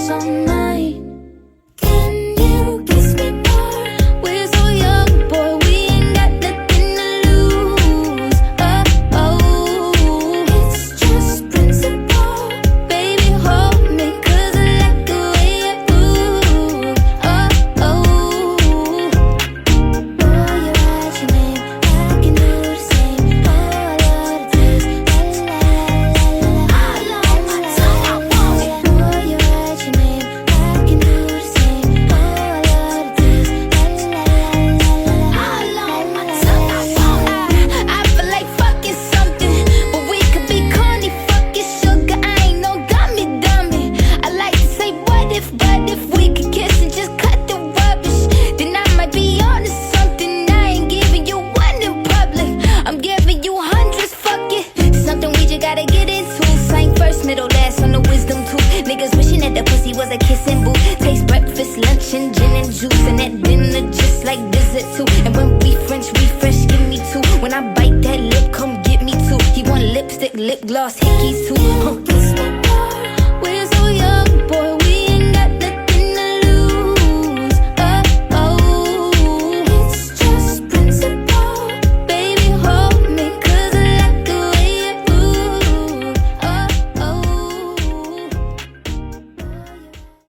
kiss all night. Can you kiss me more? We're so young, boy, we ain't got nothing to lose. Oh, oh, it's just principle. Baby, hold me, 'cause I like the way you move. Oh, oh, boy, you write your name, I can do the same. Oh, I love the taste, la la la la la. I love my tongue, I want it. Boy, you write your name, I can do the same. Oh, I love the taste, la la la la la. I love my tongue, I want it. I feel like fucking something, but we could be corny, fucking sugar. I ain't no dummy, dummy. I like to say what if we could kiss and just cut the rubbish, then I might be onto something. I ain't giving you one in public, I'm giving you hundreds, fuck it. Something we just gotta get into. Same first, middle, last on the wisdom tooth. Niggas wishing that the pussy was a kissing booth. Taste breakfast, lunch, and gin and juice, and that dinner just like dessert too. And when we French refresh, give me two. When I bite that lip, come get me two. He want lipstick, lip gloss, hickeys too. Kiss me more. We're so young, boy.